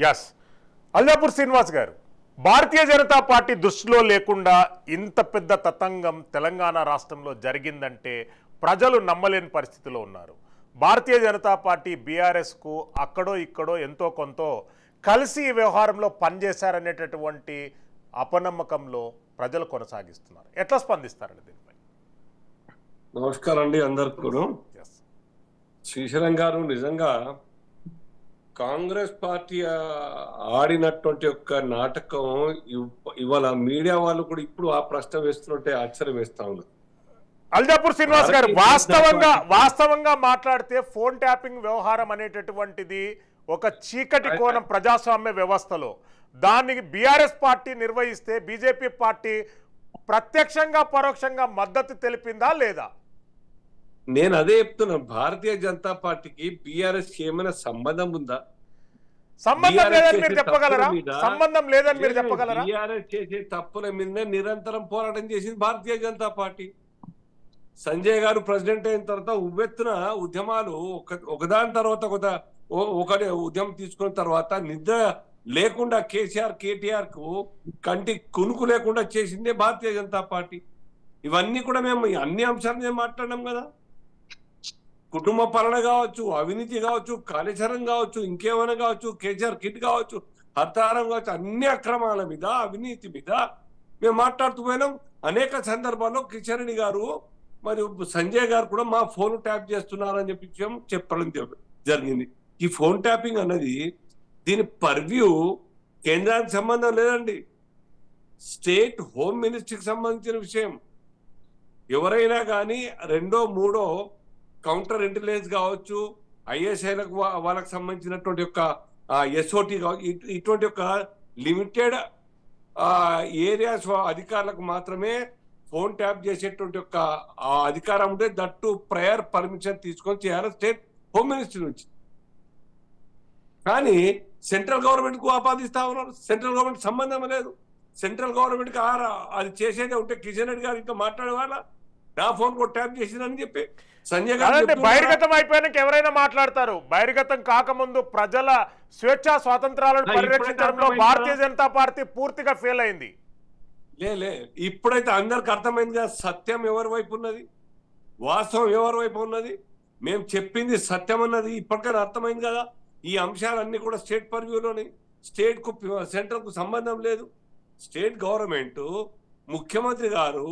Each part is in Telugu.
ఎస్. అల్లాపూర్ శ్రీనివాస్ గారు, భారతీయ జనతా పార్టీ దృష్టిలో లేకుండా ఇంత పెద్ద తతంగం తెలంగాణ రాష్ట్రంలో జరిగిందంటే ప్రజలు నమ్మలేని పరిస్థితిలో ఉన్నారు. భారతీయ జనతా పార్టీ బీఆర్ఎస్కు అక్కడో ఇక్కడో ఎంతో కొంత కలిసి ఈ వ్యవహారంలో పనిచేశారనేటటువంటి అపనమ్మకంలో ప్రజలు కొనసాగిస్తున్నారు. ఎట్లా స్పందిస్తారండి దీనిపై? నమస్కారం అండి అందరికీ. శ్రీశైలం గారు, నిజంగా కాంగ్రెస్ పార్టీ ఆడినటువంటి ఒక నాటకం ఇవాళ మీడియా వాళ్ళు కూడా ఇప్పుడు ఆ ప్రశ్న వేస్తున్నట్టే ఆశ్చర్యం వేస్తా ఉన్నారు. అల్లాపూర్ శ్రీనివాస్ గారు, వాస్తవంగా మాట్లాడితే ఫోన్ ట్యాపింగ్ వ్యవహారం అనేటటువంటిది ఒక చీకటి కోణం ప్రజాస్వామ్య వ్యవస్థలో. దానికి బీఆర్ఎస్ పార్టీ నిర్వహిస్తే బీజేపీ పార్టీ ప్రత్యక్షంగా పరోక్షంగా మద్దతు తెలిపిందా లేదా? నేను అదే చెప్తున్నా, భారతీయ జనతా పార్టీకి బీఆర్ఎస్ ఏమైనా సంబంధం ఉందా? సంబంధం లేదని మీరు చెప్పగలరా? సంబంధం లేదని మీరు చెప్పగలరా? బీఆర్ఎస్ చేసే తప్పుల మీద నిరంతరం పోరాటం చేసింది భారతీయ జనతా పార్టీ. సంజయ్ గారు ప్రెసిడెంట్ అయిన తర్వాత ఉవ్వెత్తున ఉద్యమాలు ఒకదాని తర్వాత ఒకటి ఉద్యమం తీసుకున్న తర్వాత నిద్ర లేకుండా కేటీఆర్ కు కంటి కునుకు లేకుండా చేసిందే భారతీయ జనతా పార్టీ. ఇవన్నీ కూడా మేము అన్ని అంశాలు మేము మాట్లాడినాం కదా. కుటుంబ పాలన కావచ్చు, అవినీతి కావచ్చు, కాళేశ్వరం కావచ్చు, ఇంకేమైనా కావచ్చు, కేసీఆర్ కిట్ కావచ్చు, హత్తారం కావచ్చు, అన్ని అక్రమాల మీద, అవినీతి మీద మేము మాట్లాడుతూ పోయినాం. అనేక సందర్భాల్లో కిషన్ రెడ్డి గారు మరియు సంజయ్ గారు కూడా మా ఫోన్ ట్యాప్ చేస్తున్నారని చెప్పడం జరిగింది. ఈ ఫోన్ ట్యాపింగ్ అన్నది దీని పర్వ్యూ కేంద్రానికి సంబంధం లేదండి, స్టేట్ హోమ్ మినిస్ట్రీకి సంబంధించిన విషయం. ఎవరైనా కానీ రెండో మూడో కౌంటర్ ఇంటెలిజెన్స్ కావచ్చు, ఐఎస్ఐలకు వాళ్ళకి సంబంధించినటువంటి యొక్క ఎస్ఓటి కావచ్చు, ఇటువంటి యొక్క లిమిటెడ్ ఏరియాస్ అధికారులకు మాత్రమే ఫోన్ ట్యాప్ చేసేటువంటి యొక్క అధికారం ఉంటే దట్టు ప్రయర్ పర్మిషన్ తీసుకొని చేయాలి స్టేట్ హోమ్ మినిస్ట్రీ నుంచి. కానీ సెంట్రల్ గవర్నమెంట్ కు ఆపాదిస్తా ఉన్నారు. సెంట్రల్ గవర్నమెంట్ సంబంధం లేదు. సెంట్రల్ గవర్నమెంట్ కి అది చేసేదే ఉంటే కిషన్ రెడ్డి గారు ఇంకా మాట్లాడేవాళ్ళ నా ఫోన్ కూడా ట్యాప్ చేసిందని చెప్పి సంజయ్ గారు బహిర్గతం అయిపోయాక ఎవరైనా మాట్లాడతారు. బహిర్గతం కాకముందు ప్రజల స్వేచ్ఛా స్వాతంత్రాలను పరిరక్షించడంలో భారతీయ జనతా పార్టీ పూర్తిగా ఫెయిల్ అయింది. లే ఇప్పుడైతే అందరికి అర్థమైంది కదా, సత్యం ఎవరి వైపు ఉన్నది, వాస్తవం ఎవరి వైపు ఉన్నది, మేము చెప్పింది సత్యం అన్నది ఇప్పటికైనా అర్థమైంది కదా. ఈ అంశాలన్నీ కూడా స్టేట్ పర్వ్యూలోని, స్టేట్ కు సెంట్రల్ కు సంబంధం లేదు. స్టేట్ గవర్నమెంట్ ముఖ్యమంత్రి గారు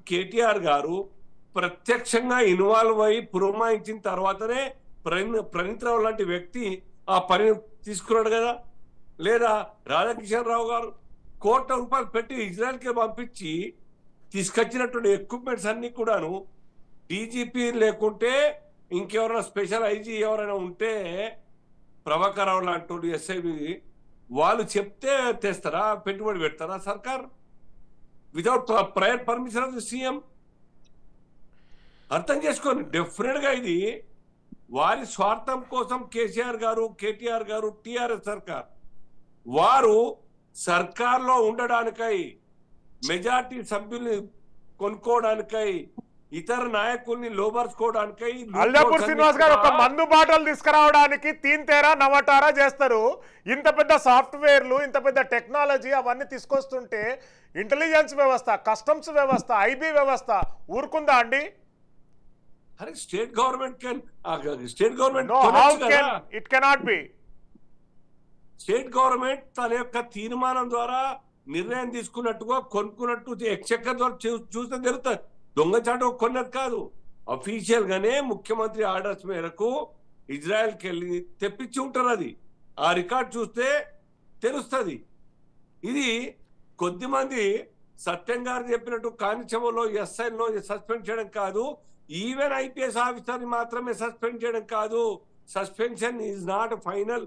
కేటీఆర్ గారు ప్రత్యక్షంగా ఇన్వాల్వ్ అయ్యి పురమాయించిన తర్వాతనే ప్రణీత్ రావు లాంటి వ్యక్తి ఆ పని తీసుకున్నాడు కదా. లేదా రాధాకిషన్ రావు గారు కోట్ల రూపాయలు పెట్టి ఇజ్రాయెల్కి పంపించి తీసుకొచ్చినటువంటి ఎక్విప్మెంట్స్ అన్ని కూడాను డీజీపీ లేకుంటే ఇంకెవరైనా స్పెషల్ ఐజీ ఎవరైనా ఉంటే ప్రభాకర్ రావు లాంటి ఎస్ఐబి వాళ్ళు చెప్తే తెస్తారా, పెట్టుబడి పెడతారా సర్కార్ without prior permission of the CM? అర్థం చేసుకోండి. డెఫినెట్ గా ఇది వారి స్వార్థం కోసం కేసీఆర్ గారు, కేటీఆర్ గారు, టిఆర్ఎస్ సర్కార్ వారు సర్కార్లో ఉండడానికై, మెజార్టీ సభ్యుల్ని కొనుక్కోవడానికై, ఇతర నాయకుల్ని లోబర్చుకోవడానికై అల్లాపూర్ శ్రీనివాస్ గారు ఒక మందు బాటలు తీసుకురావడానికి తీన్తేరా నవటారా చేస్తారు. ఇంత పెద్ద సాఫ్ట్వేర్లు, ఇంత పెద్ద టెక్నాలజీ అవన్నీ తీసుకొస్తుంటే ఇంటెలిజెన్స్ వ్యవస్థ, కస్టమ్స్ వ్యవస్థ, ఐబీ వ్యవస్థ ఊరుకుందా అండి? అరే state government it cannot be. State government తన యొక్క తీర్మానం ద్వారా నిర్ణయం తీసుకున్నట్టుగా కొనుక్కున్నట్టు ఎక్స్చెక్కర్ ద్వారా చూస్తే జరుగుతుంది. దొంగచాటు కొన్నది కాదు. అఫీషియల్ గానే ముఖ్యమంత్రి ఆర్డర్స్ మేరకు ఇజ్రాయెల్కి వెళ్ళి తెప్పించి ఉంటారు. అది ఆ రికార్డ్ చూస్తే తెలుస్తుంది. ఇది కొద్దిమంది సత్యం గారు చెప్పినట్టు కానిచమలో ఎస్ఐలో సస్పెండ్ చేయడం కాదు, ఈవెన్ ఐపీఎస్ ఆఫీసర్ని మాత్రమే సస్పెండ్ చేయడం కాదు. Suspension is not final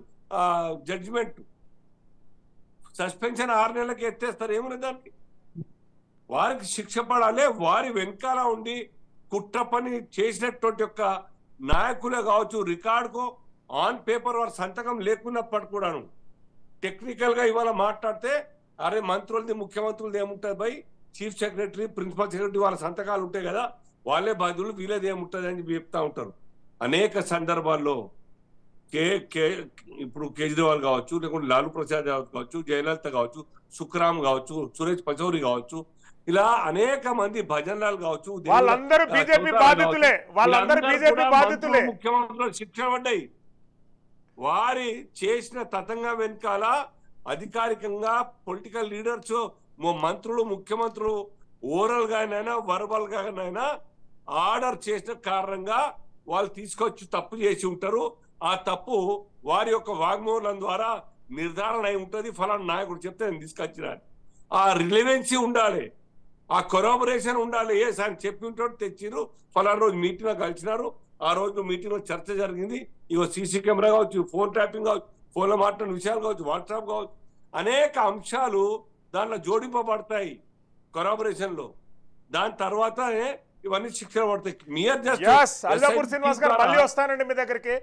judgement. Suspension 6 నెలలకి ఎత్తేస్తారు. ఏమున్నది దానికి? వారికి శిక్ష పడాలి. వారి వెనకాల ఉండి కుట్ర పని చేసినటువంటి యొక్క నాయకులే కావచ్చు, రికార్డుకో ఆన్ పేపర్ వారి సంతకం లేకున్నప్పటికి కూడాను టెక్నికల్ గా ఇవాళ మాట్లాడితే అరే మంత్రులది ముఖ్యమంత్రులది ఏముంటుంది బై, చీఫ్ సెక్రటరీ, ప్రిన్సిపల్ సెక్రటరీ వాళ్ళ సంతకాలు ఉంటాయి కదా, వాళ్ళే బాధ్యులు, వీళ్ళది ఏముంటుంది అని చెప్తా ఉంటారు. అనేక సందర్భాల్లో కే కే ఇప్పుడు కేజ్రీవాల్ కావచ్చు, లేకుంటే లాలూ ప్రసాద్ యాదవ్ కావచ్చు, జయలలిత కావచ్చు, సుఖరామ్ కావచ్చు, సురేష్ పచౌరి కావచ్చు, ఇలా అనేక మంది భజన్ లాల్ కావచ్చు, వాళ్ళందరూ బీజేపీ బాధితులే, వాళ్ళందరూ బీజేపీ బాధితులే. ముఖ్యమంత్రులు శిక్ష పడ్డాయి. వారి చేసిన తతంగం వెనకాల అధికారికంగా పొలిటికల్ లీడర్స్, మంత్రులు, ముఖ్యమంత్రులు ఓరల్ గానైనా వర్బల్ గానైనా ఆర్డర్ చేసిన కారణంగా వాళ్ళు తీసుకొచ్చి తప్పు చేసి ఉంటారు. ఆ తప్పు వారి యొక్క వాగ్మూలం ద్వారా నిర్ధారణ అయి ఉంటుంది. ఫలానా నాయకుడు చెప్తే నేను తీసుకొచ్చిన ఆ రిలవెన్సీ ఉండాలి, ఆ కొరాబరేషన్ ఉండాలి. ఏ సార్ చెప్పి ఉంటాడు, తెచ్చిరు, ఫలానా రోజు మీటింగ్ లో కలిసినారు, ఆ రోజు మీటింగ్ లో చర్చ జరిగింది, ఇగో సీసీ కెమెరా కావచ్చు, ఫోన్ ట్యాపింగ్ కావచ్చు, ఫోన్లో మాట్లాడిన విషయాలు కావచ్చు, వాట్సాప్ కావచ్చు, అనేక అంశాలు దాంట్లో జోడింపబడతాయి కొరాబరేషన్ లో. దాని తర్వాతనే ఇవన్నీ శిక్షణ పడతాయి. అల్లాపూర్ శ్రీనివాస్ గారు మళ్ళీ వస్తానండి మీ దగ్గరికి.